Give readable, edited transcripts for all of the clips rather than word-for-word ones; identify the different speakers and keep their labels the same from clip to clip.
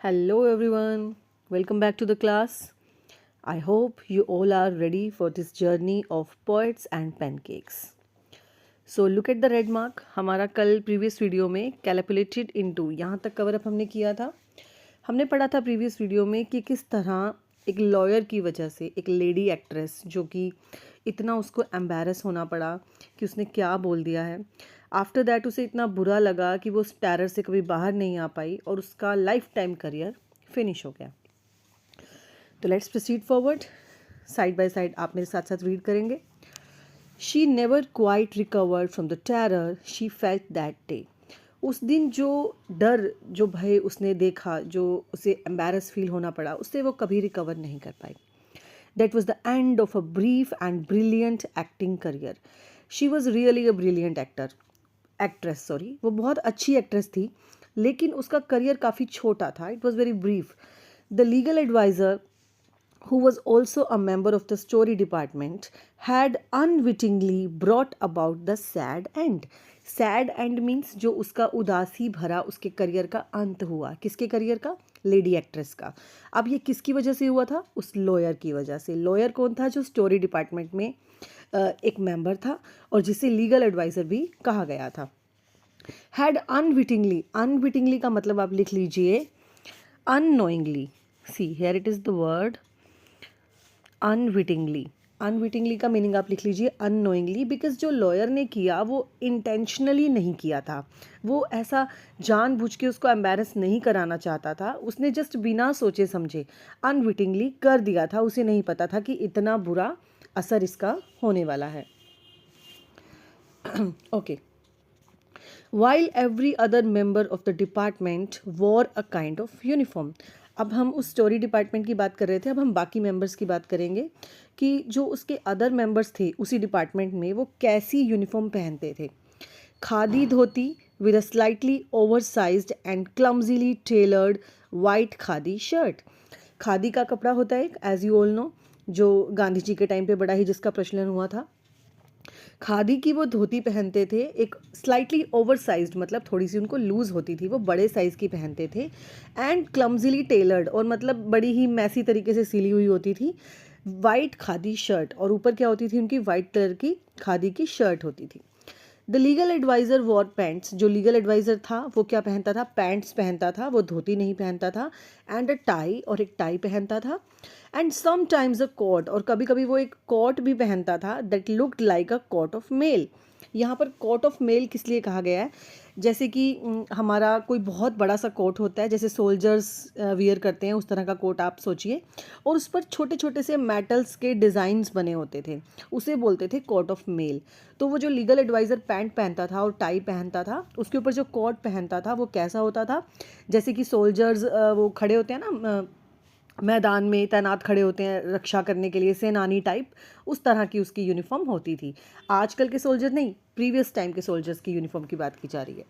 Speaker 1: Hello everyone, welcome back to the class. I hope you all are ready for this journey of poets and pancakes. So look at the red mark. हमारा कल previous video में calculated into यहाँ तक cover up हमने किया था. हमने पढ़ा था प्रीवियस वीडियो में कि किस तरह एक लॉयर की वजह से एक लेडी एक्ट्रेस जो कि इतना उसको एम्बैरस होना पड़ा कि उसने क्या बोल दिया है. आफ्टर दैट उसे इतना बुरा लगा कि वो उस टेरर से कभी बाहर नहीं आ पाई और उसका लाइफ टाइम करियर फिनिश हो गया. तो let's proceed forward. Side by side आप मेरे साथ साथ रीड करेंगे. She never quite recovered from the terror she felt that day. उस दिन जो डर जो भय उसने देखा, जो उसे एम्बैरस फील होना पड़ा, उससे वो कभी रिकवर नहीं कर पाई. That was the end of a brief and brilliant acting career. She was really a brilliant actress, sorry. वो बहुत अच्छी एक्ट्रेस थी, लेकिन उसका करियर काफ़ी छोटा था. It was very brief. The legal advisor, who was also a member of the story department, had unwittingly brought about the sad end. Sad and means जो उसका उदासी भरा उसके करियर का अंत हुआ. किसके करियर का? लेडी एक्ट्रेस का. अब ये किसकी वजह से हुआ था? उस लॉयर की वजह से. लॉयर कौन था? जो स्टोरी डिपार्टमेंट में एक मेंबर था और जिसे लीगल एडवाइज़र भी कहा गया था. हैड अनविटिंगली, अनविटिंगली का मतलब आप लिख लीजिए unknowingly. See here it is the word unwittingly. Unwittingly का मीनिंग आप लिख लीजिए अननोइंगली, बिकॉज जो लॉयर ने किया वो इंटेंशनली नहीं किया था. वो ऐसा जानबूझ के उसको एम्बैरस नहीं कराना चाहता था. उसने जस्ट बिना सोचे समझे अनविटिंगली कर दिया था. उसे नहीं पता था कि इतना बुरा असर इसका होने वाला है. Okay. While every other member of the department wore a kind of uniform. अब हम उस स्टोरी डिपार्टमेंट की बात कर रहे थे, अब हम बाकी मेंबर्स की बात करेंगे कि जो उसके अदर मेंबर्स थे उसी डिपार्टमेंट में वो कैसी यूनिफॉर्म पहनते थे. Khadi dhoti with a slightly oversized and clumsily tailored white khadi shirt. Khadi का कपड़ा होता है एक, एज यू ऑल नो, जो गांधी जी के टाइम पे बड़ा ही जिसका प्रचलन हुआ था. खादी की वो धोती पहनते थे, एक स्लाइटली ओवरसाइज्ड मतलब थोड़ी सी उनको लूज़ होती थी, वो बड़े साइज़ की पहनते थे. एंड क्लमजीली टेलर्ड और मतलब बड़ी ही मैसी तरीके से सिली हुई होती थी. वाइट खादी शर्ट और ऊपर क्या होती थी उनकी? वाइट कलर की खादी की शर्ट होती थी. The legal advisor war pants. जो लीगल एडवाइज़र था वो क्या पहनता था? पैंट्स पहनता था, वो धोती नहीं पहनता था. एंड अ टाई, और एक टाई पहनता था. एंड समटाइम्स अ कोट, और कभी कभी वो एक कोट भी पहनता था that looked like a coat of mail. यहाँ पर कोट ऑफ मेल किस लिए कहा गया है? जैसे कि हमारा कोई बहुत बड़ा सा कोट होता है, जैसे सोल्जर्स वियर करते हैं, उस तरह का कोट आप सोचिए, और उस पर छोटे छोटे से मेटल्स के डिज़ाइंस बने होते थे, उसे बोलते थे कोट ऑफ मेल. तो वो जो लीगल एडवाइज़र पैंट पहनता था और टाई पहनता था, उसके ऊपर जो कोट पहनता था वो कैसा होता था? जैसे कि सोल्जर्स वो खड़े होते हैं ना, मैदान में तैनात खड़े होते हैं रक्षा करने के लिए, सेनानी टाइप, उस तरह की उसकी यूनिफॉर्म होती थी. आजकल के सोल्जर नहीं, प्रीवियस टाइम के सोल्जर्स की यूनिफॉर्म की बात की जा रही है.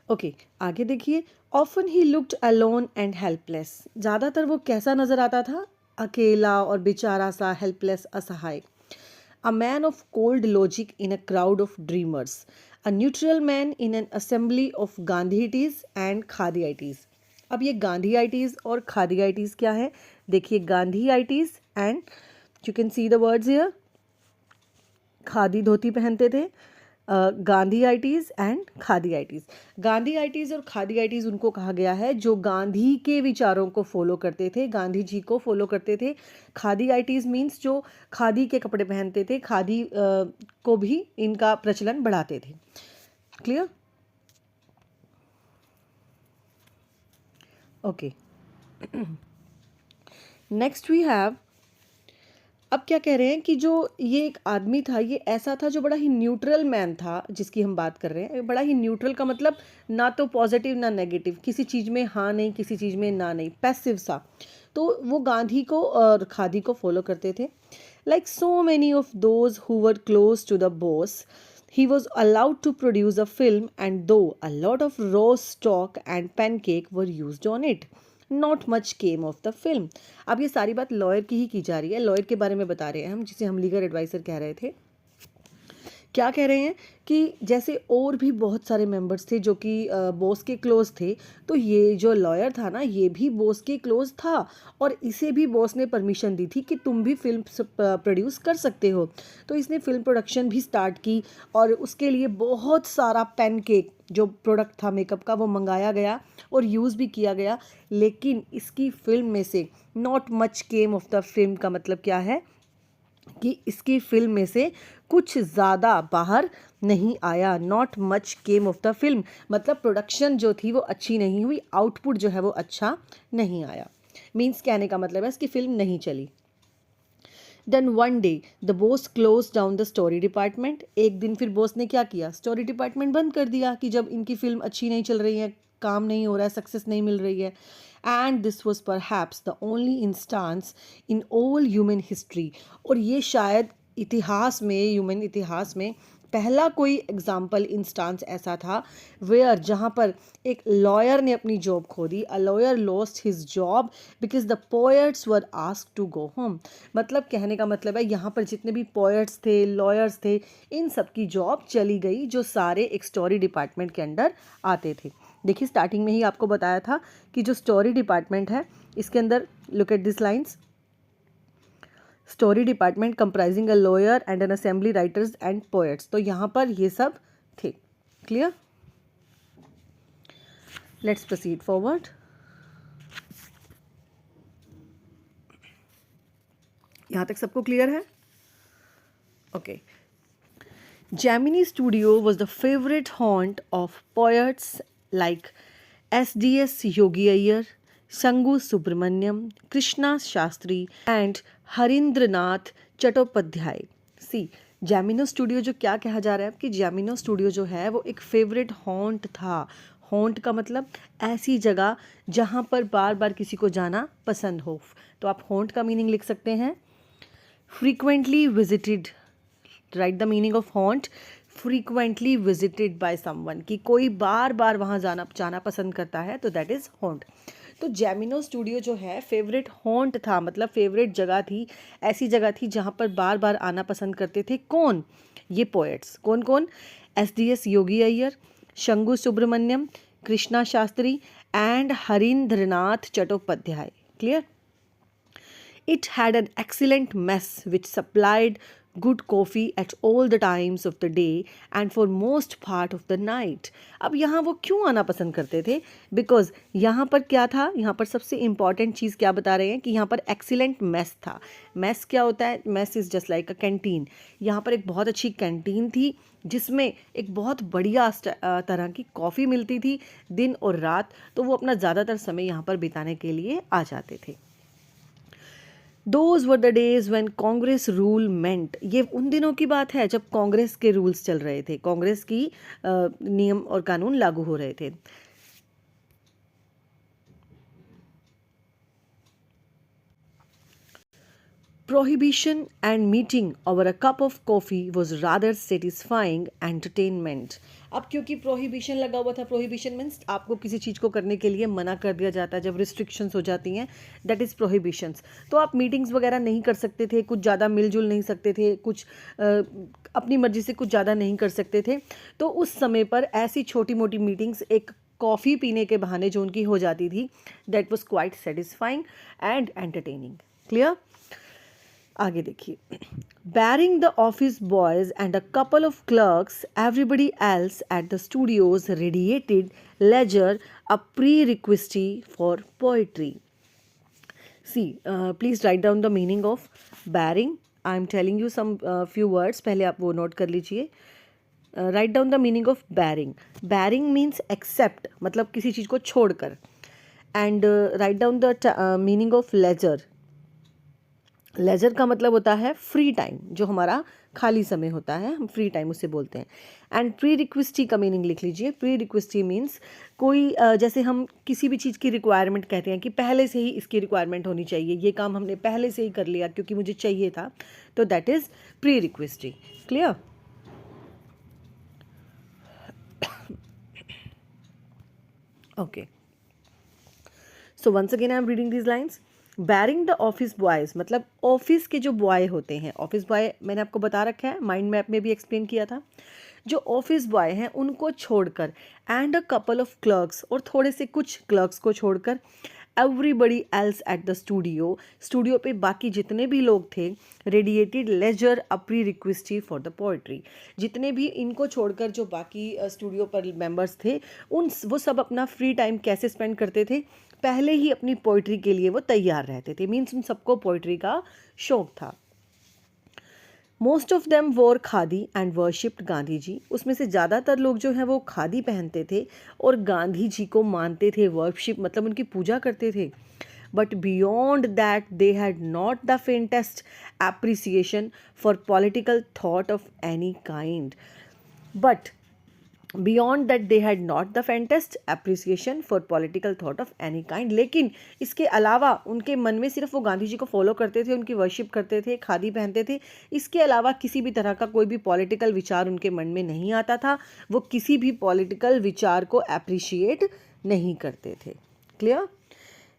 Speaker 1: ओके, आगे देखिए. Often he looked alone and helpless. ज़्यादातर वो कैसा नज़र आता था? अकेला और बेचारा सा, हेल्पलेस, असहाय. A man of cold logic in a crowd of dreamers. A neutral man in an assembly of Gandhiites and Khadiites. अब ये गांधीआइटीज़ और खादीआइटीज़ क्या है? देखिए, Gandhiites and you can see the words here. Khadi dhoti पहनते थे. गांधीआइटीज़ एंड खादीआइटीज़. गांधीआइटीज़ और खादीआइटीज़ उनको कहा गया है जो गांधी के विचारों को फॉलो करते थे, गांधी जी को फॉलो करते थे. खादीआइटीज़ मीन्स जो खादी के कपड़े पहनते थे, खादी को भी इनका प्रचलन बढ़ाते थे. Clear? Okay. Next we have, अब क्या कह रहे हैं कि जो ये एक आदमी था, ये ऐसा था जो बड़ा ही न्यूट्रल मैन था, जिसकी हम बात कर रहे हैं. बड़ा ही न्यूट्रल का मतलब ना तो पॉजिटिव ना नेगेटिव, किसी चीज़ में हाँ नहीं, किसी चीज़ में ना नहीं, पैसिव सा. तो वो गांधी को और खादी को फॉलो करते थे. Like so many of those who were close to the boss, he was allowed to produce a film, and though a lot of raw stock and pancake were used on it, not much came of the film. अब ये सारी बात lawyer की ही की जा रही है, lawyer के बारे में बता रहे हैं हम, जिसे हम लीगल एडवाइज़र कह रहे थे क्या कह रहे हैं कि जैसे और भी बहुत सारे मेंबर्स थे जो कि बॉस के क्लोज थे, तो ये जो लॉयर था ना, ये भी बॉस के क्लोज था और इसे भी बॉस ने परमिशन दी थी कि तुम भी फिल्म प्रोड्यूस कर सकते हो। तो इसने फिल्म प्रोडक्शन भी स्टार्ट की और उसके लिए बहुत सारा पैनकेक जो प्रोडक्ट था मेकअप का वो मंगाया गया और यूज़ भी किया गया। लेकिन इसकी फिल्म में से not much came of the film का मतलब क्या है कि इसकी फिल्म में से कुछ ज़्यादा बाहर नहीं आया। Not much came of the film मतलब प्रोडक्शन जो थी वो अच्छी नहीं हुई, आउटपुट जो है वो अच्छा नहीं आया। मीन्स कहने का मतलब है इसकी फिल्म नहीं चली। Then one day the boss close down the story department. एक दिन फिर बॉस ने क्या किया, स्टोरी डिपार्टमेंट बंद कर दिया कि जब इनकी फिल्म अच्छी नहीं चल रही है, काम नहीं हो रहा है, सक्सेस नहीं मिल रही है। And this was perhaps the only instance in all human history. और ये शायद इतिहास में, ह्यूमन इतिहास में पहला कोई एग्जाम्पल इंस्टांस ऐसा था वेयर जहाँ पर एक लॉयर ने अपनी जॉब खो दी। A lawyer lost his job because the poets were asked to go home. मतलब कहने का मतलब है यहाँ पर जितने भी पोएट्स थे, लॉयर्स थे, इन सब की जॉब चली गई जो सारे एक स्टोरी डिपार्टमेंट के अंडर आते थे। देखिए स्टार्टिंग में ही आपको बताया था कि जो स्टोरी डिपार्टमेंट है इसके अंदर look at this lines, story department comprising a lawyer and N assembly writers and poets. तो यहाँ पर ये सब थे। क्लियर? Let's proceed forward. यहाँ तक सबको क्लियर है? Okay. Gemini Studio was the favorite haunt of poets like S.D.S. Yogi Iyer, Shangu Subramaniam, Krishna Shastri and Harindranath Chattopadhyay. See, Gemini Studio जो क्या कहा जा रहा है कि Gemini Studio जो है वो एक फेवरेट हॉन्ट था। हॉन्ट का मतलब ऐसी जगह जहाँ पर बार बार किसी को जाना पसंद हो। तो आप हॉन्ट का मीनिंग लिख सकते हैं frequently visited. Right the meaning of haunt, frequently visited by someone, कि कोई बार बार वहाँ जाना पसंद करता है, तो दैट इज़ हॉन्ट। तो जेमिनो स्टूडियो जो है फेवरेट हॉन्ट था, मतलब फेवरेट जगह थी, ऐसी जगह थी जहाँ पर बार बार आना पसंद करते थे कौन, ये पोएट्स। कौन कौन? S.D.S. Yogi Iyer, Shangu Subramanyam, Krishna Sastry and Harindranath Chattopadhyay. Clear? It had an excellent mess which supplied good coffee at all the times of the day and for most part of the night. अब यहाँ वो क्यों आना पसंद करते थे? बिकॉज यहाँ पर क्या था, यहाँ पर सबसे इम्पॉर्टेंट चीज़ क्या बता रहे हैं कि यहाँ पर एक्सीलेंट मेस था। मेस क्या होता है? Mess is just like a canteen. यहाँ पर एक बहुत अच्छी कैंटीन थी जिसमें एक बहुत बढ़िया तरह की कॉफ़ी मिलती थी दिन और रात, तो वो अपना ज़्यादातर समय यहाँ पर बिताने के लिए आ जाते थे। Those were the days when Congress rule meant, ये उन दिनों की बात है जब कांग्रेस के रूल्स चल रहे थे, कांग्रेस की नियम और कानून लागू हो रहे थे। Prohibition and meeting over a cup of coffee was rather satisfying entertainment. अब क्योंकि प्रोहिबिशन लगा हुआ था, प्रोहिबिशन मीन्स आपको किसी चीज़ को करने के लिए मना कर दिया जाता है, जब रिस्ट्रिक्शंस हो जाती हैं, दैट इज़ प्रोहिबिशंस। तो आप मीटिंग्स वगैरह नहीं कर सकते थे, कुछ ज़्यादा मिलजुल नहीं सकते थे, कुछ अपनी मर्जी से कुछ ज़्यादा नहीं कर सकते थे। तो उस समय पर ऐसी छोटी मोटी मीटिंग्स एक कॉफ़ी पीने के बहाने जो उनकी हो जाती थी, that was quite satisfying and entertaining. Clear? आगे देखिए, barring the office boys and a couple of clerks everybody else at the studios radiated leisure a prerequisite for poetry. See please write down the meaning of barring. I am telling you some few words, पहले आप वो note कर लीजिए। Write down the meaning of barring. Barring means except, मतलब किसी चीज़ को छोड़कर। And right down the meaning of ledger. Ledger का मतलब होता है फ्री टाइम, जो हमारा खाली समय होता है, हम फ्री टाइम उसे बोलते हैं। एंड प्री रिक्वेस्टी का मीनिंग लिख लीजिए। प्री रिक्वेस्टी मीन्स कोई जैसे हम किसी भी चीज़ की रिक्वायरमेंट कहते हैं कि पहले से ही इसकी रिक्वायरमेंट होनी चाहिए, ये काम हमने पहले से ही कर लिया क्योंकि मुझे चाहिए था, तो that is prerequisite. Clear? Okay, so once again I am reading these lines. Barring the office boys मतलब ऑफिस के जो बॉय होते हैं, ऑफिस बॉय मैंने आपको बता रखा है, माइंड मैप में भी एक्सप्लेन किया था। जो ऑफिस बॉय हैं उनको छोड़कर and a couple of clerks और थोड़े से कुछ क्लर्क्स को छोड़कर everybody else at the studio पे बाकी जितने भी लोग थे radiated leisure a prerequisite for the poetry. जितने भी इनको छोड़कर जो बाकी स्टूडियो पर मेंबर्स थे वो सब अपना फ्री टाइम कैसे स्पेंड करते थे, पहले ही अपनी पोइट्री के लिए वो तैयार रहते थे। मीन्स उन सबको पोइट्री का शौक था। मोस्ट ऑफ देम वोर खादी एंड वर्शिप्ड गांधी जी। उसमें से ज़्यादातर लोग जो हैं वो खादी पहनते थे और गांधी जी को मानते थे, वर्शिप मतलब उनकी पूजा करते थे। But beyond that they had not the faintest appreciation for political thought of any kind. But beyond that they had not the faintest appreciation for political thought of any kind. लेकिन इसके अलावा उनके मन में सिर्फ वो गांधी जी को फॉलो करते थे, उनकी वर्शिप करते थे, खादी पहनते थे। इसके अलावा किसी भी तरह का कोई भी पॉलिटिकल विचार उनके मन में नहीं आता था। वो किसी भी पॉलिटिकल विचार को अप्रिशिएट नहीं करते थे। Clear?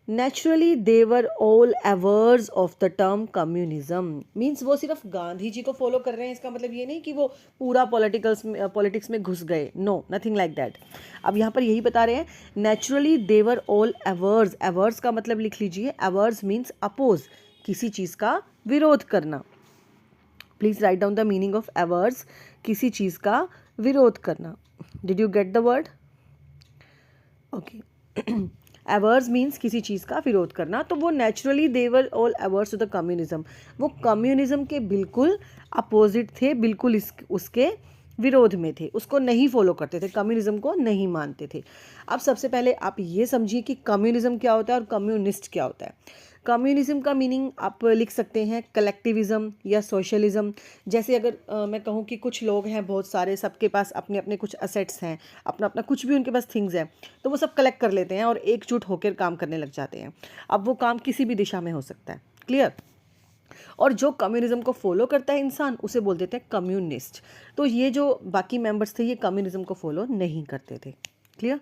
Speaker 1: Naturally they were all avers of the term communism. Means वो सिर्फ गांधी जी को फॉलो कर रहे हैं, इसका मतलब ये नहीं कि वो पूरा पॉलिटिक्स में घुस गए। No, nothing like that. अब यहाँ पर यही बता रहे हैं, naturally they were all avers. Avers का मतलब लिख लीजिए, अवर्स मीन्स अपोज, किसी चीज़ का विरोध करना। Please write down the meaning of avers, किसी चीज़ का विरोध करना। Did you get the word? Okay. Avers means किसी चीज़ का विरोध करना। तो वो naturally they were all avers to the communism, वो कम्युनिज्म के बिल्कुल अपोजिट थे, बिल्कुल उसके विरोध में थे, उसको नहीं फॉलो करते थे, कम्युनिज्म को नहीं मानते थे। अब सबसे पहले आप ये समझिए कि कम्युनिज्म क्या होता है और कम्युनिस्ट क्या होता है। कम्युनिज्म का मीनिंग आप लिख सकते हैं कलेक्टिविज्म या सोशलिज्म। जैसे अगर मैं कहूँ कि कुछ लोग हैं बहुत सारे, सबके पास अपने अपने कुछ असेट्स हैं, अपना अपना कुछ भी उनके पास थिंग्स हैं, तो वो सब कलेक्ट कर लेते हैं और एकजुट होकर काम करने लग जाते हैं। अब वो काम किसी भी दिशा में हो सकता है। क्लियर? और जो कम्युनिज्म को फॉलो करता है इंसान, उसे बोल देते हैं कम्युनिस्ट। तो ये जो बाकी मेंबर्स थे ये कम्युनिज्म को फॉलो नहीं करते थे। Clear?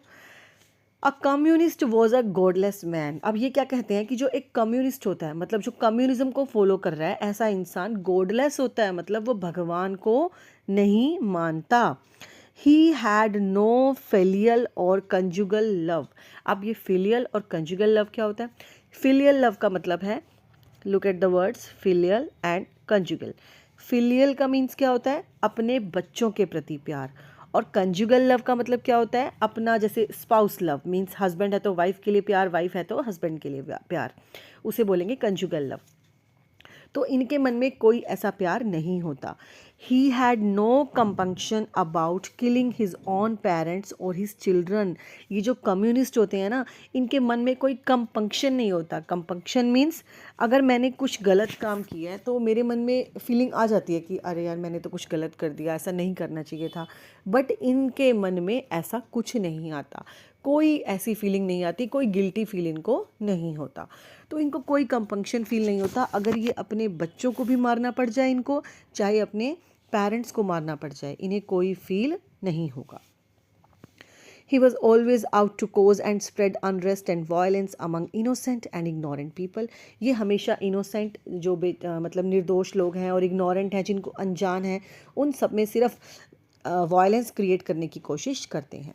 Speaker 1: A communist was a godless man. अब ये क्या कहते हैं कि जो एक कम्युनिस्ट होता है, मतलब जो कम्युनिज्म को फॉलो कर रहा है, ऐसा इंसान गॉडलेस होता है, मतलब वो भगवान को नहीं मानता। ही हैड नो फिलियल और कंजुगल लव। अब ये फिलियल और कंजुगल लव क्या होता है? फिलियल लव का मतलब है, look at the words filial and conjugal. Filial का मीन्स क्या होता है? अपने बच्चों के प्रति प्यार। और कंजुगल लव का मतलब क्या होता है? अपना, जैसे स्पाउस लव मीन्स हस्बैंड है तो वाइफ के लिए प्यार, वाइफ है तो हस्बैंड के लिए प्यार, उसे बोलेंगे कंजुगल लव। तो इनके मन में कोई ऐसा प्यार नहीं होता। He had no compunction about killing his own parents और हिज चिल्ड्रन। ये जो कम्युनिस्ट होते हैं ना, इनके मन में कोई कंपंक्शन नहीं होता। कंपंक्शन मीन्स अगर मैंने कुछ गलत काम किया है तो मेरे मन में फीलिंग आ जाती है कि अरे यार मैंने तो कुछ गलत कर दिया, ऐसा नहीं करना चाहिए था। बट इनके मन में ऐसा कुछ नहीं आता, कोई ऐसी फीलिंग नहीं आती, कोई गिल्टी फील इनको नहीं होता। तो इनको कोई कंपंक्शन फील नहीं होता। अगर ये अपने बच्चों को भी मारना पड़ जाए इनको, चाहे अपने पेरेंट्स को मारना पड़ जाए, इन्हें कोई फील नहीं होगा। He was always out to cause and spread unrest and violence among innocent and ignorant people. ये हमेशा innocent जो मतलब निर्दोष लोग हैं और ignorant हैं, जिनको अनजान है, उन सब में सिर्फ वायलेंस क्रिएट करने की कोशिश करते हैं।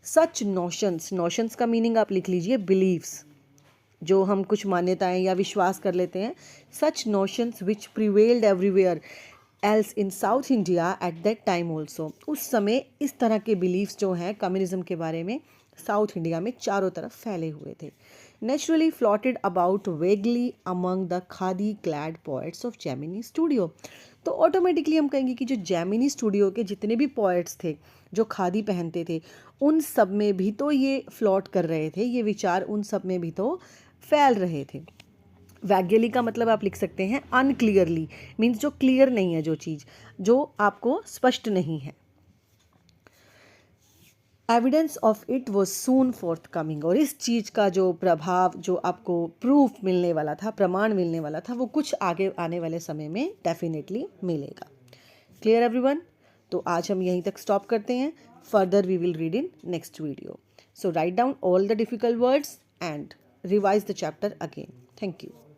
Speaker 1: सच नोशंस का मीनिंग आप लिख लीजिए बिलीव्स, जो हम कुछ मान्यताएं या विश्वास कर लेते हैं। Such notions which prevailed everywhere else in South India at that time also. उस समय इस तरह के बिलीव्स जो हैं कम्युनिज्म के बारे में साउथ इंडिया में चारों तरफ फैले हुए थे। Naturally floated about vaguely among the khadi clad poets of Gemini Studio. तो ऑटोमेटिकली हम कहेंगे कि जो जेमिनी स्टूडियो के जितने भी पोएट्स थे जो खादी पहनते थे, उन सब में भी तो ये फ्लॉट कर रहे थे, ये विचार उन सब में भी तो फैल रहे थे। वैग्यली का मतलब आप लिख सकते हैं अनक्लियरली, मीन्स जो क्लियर नहीं है, जो चीज़ जो आपको स्पष्ट नहीं है। Evidence of it was soon fourth coming. और इस चीज़ का जो प्रभाव, जो आपको प्रूफ मिलने वाला था, प्रमाण मिलने वाला था, वो कुछ आगे आने वाले समय में डेफिनेटली मिलेगा। Clear everyone? तो आज हम यहीं तक स्टॉप करते हैं। Further we will read in next video. So write down all the difficult words and revise the chapter again. Thank you.